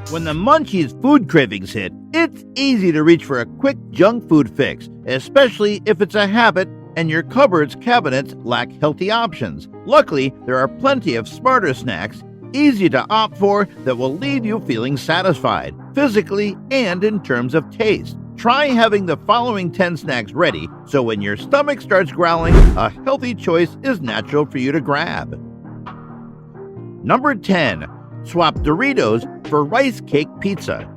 When the munchies food cravings hit, it's easy to reach for a quick junk food fix, especially if it's a habit and your cupboard's cabinets lack healthy options. Luckily, there are plenty of smarter snacks, easy to opt for, that will leave you feeling satisfied, physically and in terms of taste. Try having the following 10 snacks ready, so when your stomach starts growling, a healthy choice is natural for you to grab. Number 10. Swap Doritos for rice cake pizza.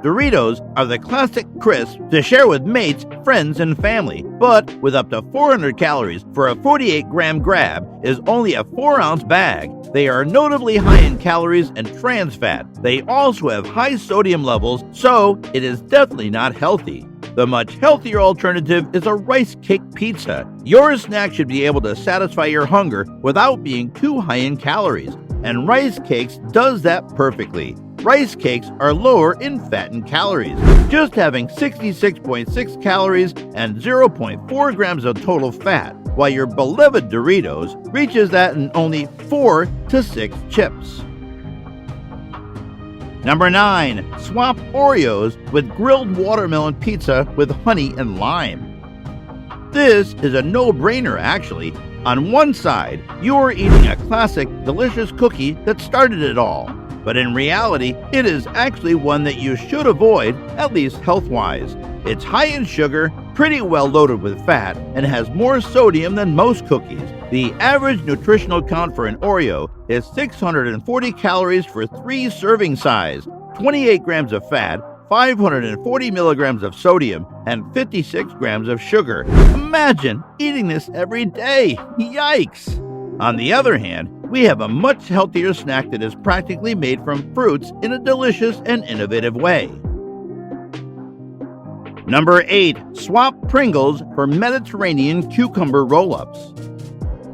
Doritos are the classic crisp to share with mates, friends, and family, but with up to 400 calories for a 48-gram grab is only a 4-ounce bag. They are notably high in calories and trans fat. They also have high sodium levels, so it is definitely not healthy. The much healthier alternative is a rice cake pizza. Your snack should be able to satisfy your hunger without being too high in calories, and rice cakes does that perfectly. Rice cakes are lower in fat and calories, just having 66.6 calories and 0.4 grams of total fat, while your beloved Doritos reaches that in only 4 to 6 chips. Number 9. Swap Oreos with grilled watermelon pizza with honey and lime. This is a no-brainer actually. On one side, you're eating a classic, delicious cookie that started it all. But in reality, it is actually one that you should avoid, at least health-wise. It's high in sugar, pretty well loaded with fat, and has more sodium than most cookies. The average nutritional count for an Oreo is 640 calories for 3 serving size, 28 grams of fat, 540 milligrams of sodium, and 56 grams of sugar. Imagine eating this every day. Yikes! On the other hand, we have a much healthier snack that is practically made from fruits in a delicious and innovative way. Number 8. Swap Pringles for Mediterranean cucumber roll-ups.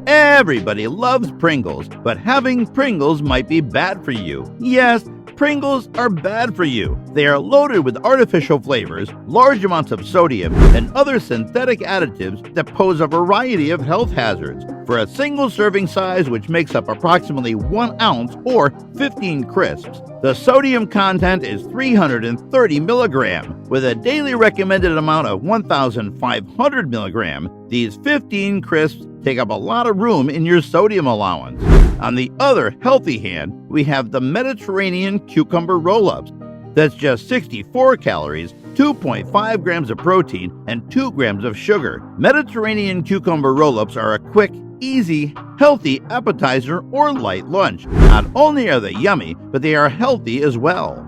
Everybody loves Pringles, but having Pringles might be bad for you. Yes, Pringles are bad for you. They are loaded with artificial flavors, large amounts of sodium, and other synthetic additives that pose a variety of health hazards. For a single serving size, which makes up approximately 1 ounce or 15 crisps, the sodium content is 330 milligram. With a daily recommended amount of 1,500 milligram, these 15 crisps take up a lot of room in your sodium allowance. On the other healthy hand, we have the Mediterranean cucumber roll-ups. That's just 64 calories, 2.5 grams of protein, and 2 grams of sugar. Mediterranean cucumber roll-ups are a quick, easy, healthy appetizer or light lunch. Not only are they yummy, but they are healthy as well.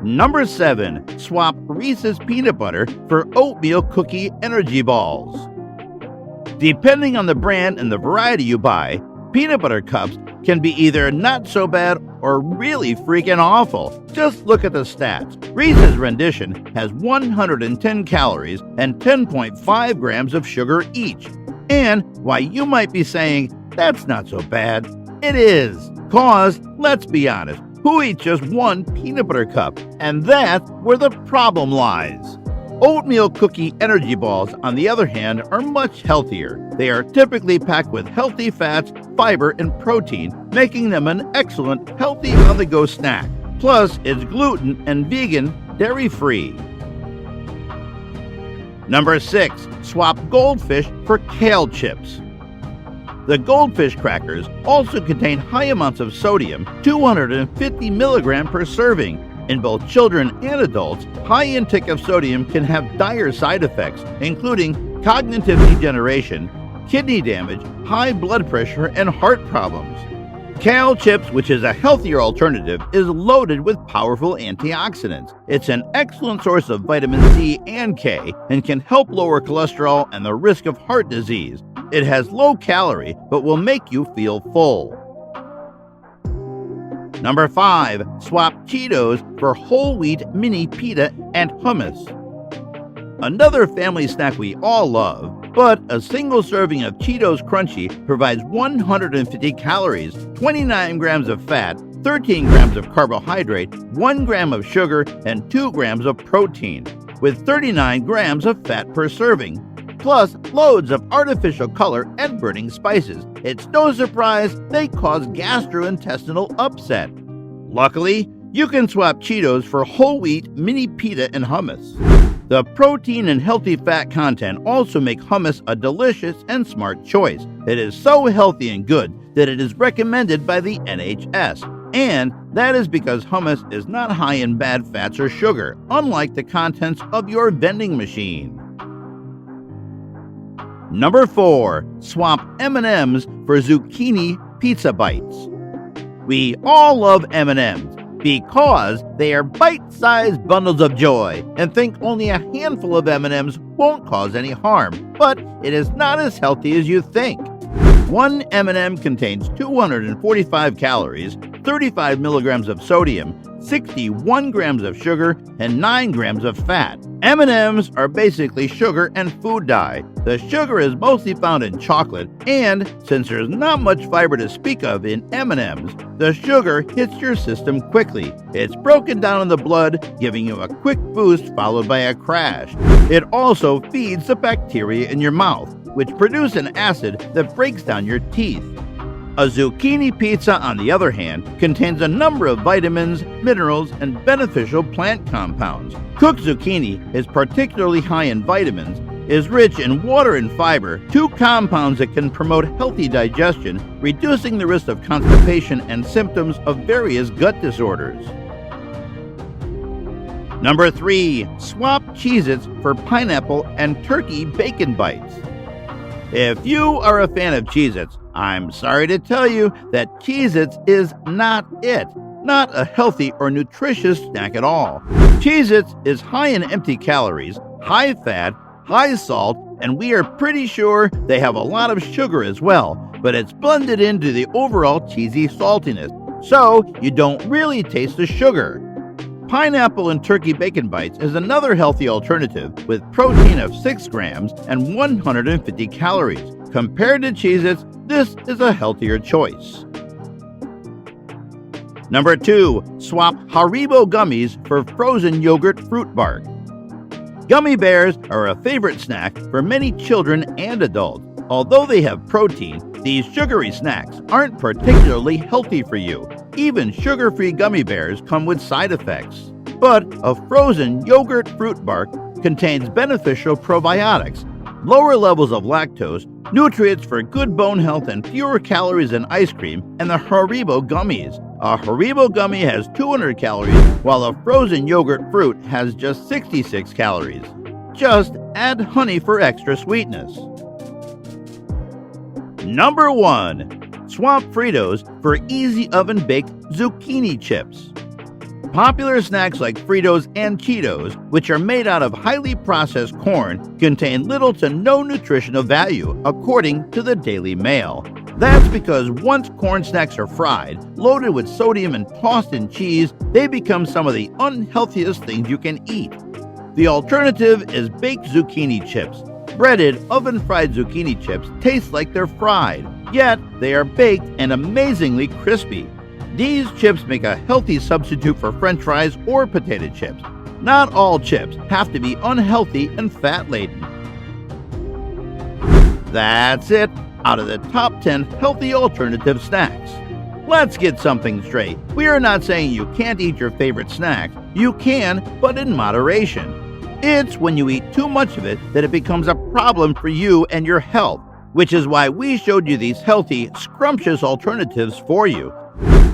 Number 7. Swap Reese's Peanut Butter for Oatmeal Cookie Energy Balls. Depending on the brand and the variety you buy, peanut butter cups can be either not so bad or really freaking awful. Just look at the stats. Reese's rendition has 110 calories and 10.5 grams of sugar each. And while you might be saying, that's not so bad, it is. Cause, let's be honest, who eats just one peanut butter cup? And that's where the problem lies. Oatmeal Cookie Energy Balls, on the other hand, are much healthier. They are typically packed with healthy fats, fiber, and protein, making them an excellent, healthy on-the-go snack. Plus, it's gluten and vegan, dairy-free. Number 6. Swap Goldfish for Kale Chips. The Goldfish crackers also contain high amounts of sodium, 250 milligrams per serving. In both children and adults, high intake of sodium can have dire side effects, including cognitive degeneration, kidney damage, high blood pressure, and heart problems. Kale Chips, which is a healthier alternative, is loaded with powerful antioxidants. It's an excellent source of vitamin C and K and can help lower cholesterol and the risk of heart disease. It has low calorie, but will make you feel full. Number 5. Swap Cheetos for whole wheat mini pita and hummus. Another family snack we all love, but a single serving of Cheetos Crunchy provides 150 calories, 29 grams of fat, 13 grams of carbohydrate, 1 gram of sugar, and 2 grams of protein, with 39 grams of fat per serving, plus loads of artificial color and burning spices. It's no surprise they cause gastrointestinal upset. Luckily, you can swap Cheetos for whole wheat mini pita and hummus. The protein and healthy fat content also make hummus a delicious and smart choice. It is so healthy and good that it is recommended by the NHS. And that is because hummus is not high in bad fats or sugar, unlike the contents of your vending machine. Number 4. Swap M&Ms for zucchini pizza bites. We all love M&Ms because they are bite-sized bundles of joy and think only a handful of M&Ms won't cause any harm, but it is not as healthy as you think. One M&M contains 245 calories, 35 milligrams of sodium, 61 grams of sugar, and 9 grams of fat. M&Ms are basically sugar and food dye. The sugar is mostly found in chocolate, and since there's not much fiber to speak of in M&Ms, the sugar hits your system quickly. It's broken down in the blood, giving you a quick boost followed by a crash. It also feeds the bacteria in your mouth, which produce an acid that breaks down your teeth. A zucchini pizza, on the other hand, contains a number of vitamins, minerals, and beneficial plant compounds. Cooked zucchini is particularly high in vitamins, is rich in water and fiber, two compounds that can promote healthy digestion, reducing the risk of constipation and symptoms of various gut disorders. Number 3. Swap Cheez-Its for pineapple and turkey bacon bites. If you are a fan of Cheez-Its, I'm sorry to tell you that Cheez-Its is not it. Not a healthy or nutritious snack at all. Cheez-Its is high in empty calories, high fat, high salt, and we are pretty sure they have a lot of sugar as well, but it's blended into the overall cheesy saltiness, so you don't really taste the sugar. Pineapple and turkey bacon bites is another healthy alternative with protein of 6 grams and 150 calories. Compared to Cheez-Its, this is a healthier choice. Number 2. Swap Haribo gummies for frozen yogurt fruit bark. Gummy bears are a favorite snack for many children and adults. Although they have protein, these sugary snacks aren't particularly healthy for you. Even sugar-free gummy bears come with side effects. But a frozen yogurt fruit bark contains beneficial probiotics, lower levels of lactose, nutrients for good bone health, and fewer calories than ice cream and the Haribo gummies. A Haribo gummy has 200 calories, while a frozen yogurt fruit has just 66 calories. Just add honey for extra sweetness. Number 1. Swap Fritos for easy oven-baked zucchini chips. Popular snacks like Fritos and Cheetos, which are made out of highly processed corn, contain little to no nutritional value, according to the Daily Mail. That's because once corn snacks are fried, loaded with sodium and tossed in cheese, they become some of the unhealthiest things you can eat. The alternative is baked zucchini chips. Breaded, oven-fried zucchini chips taste like they're fried, yet they are baked and amazingly crispy. These chips make a healthy substitute for French fries or potato chips. Not all chips have to be unhealthy and fat-laden. That's it out of the top 10 healthy alternative snacks. Let's get something straight. We are not saying you can't eat your favorite snack. You can, but in moderation. It's when you eat too much of it that it becomes a problem for you and your health, which is why we showed you these healthy, scrumptious alternatives for you.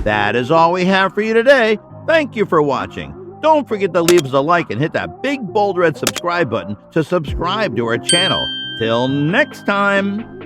That is all we have for you today. Thank you for watching. Don't forget to leave us a like and hit that big bold red subscribe button to subscribe to our channel. Till next time.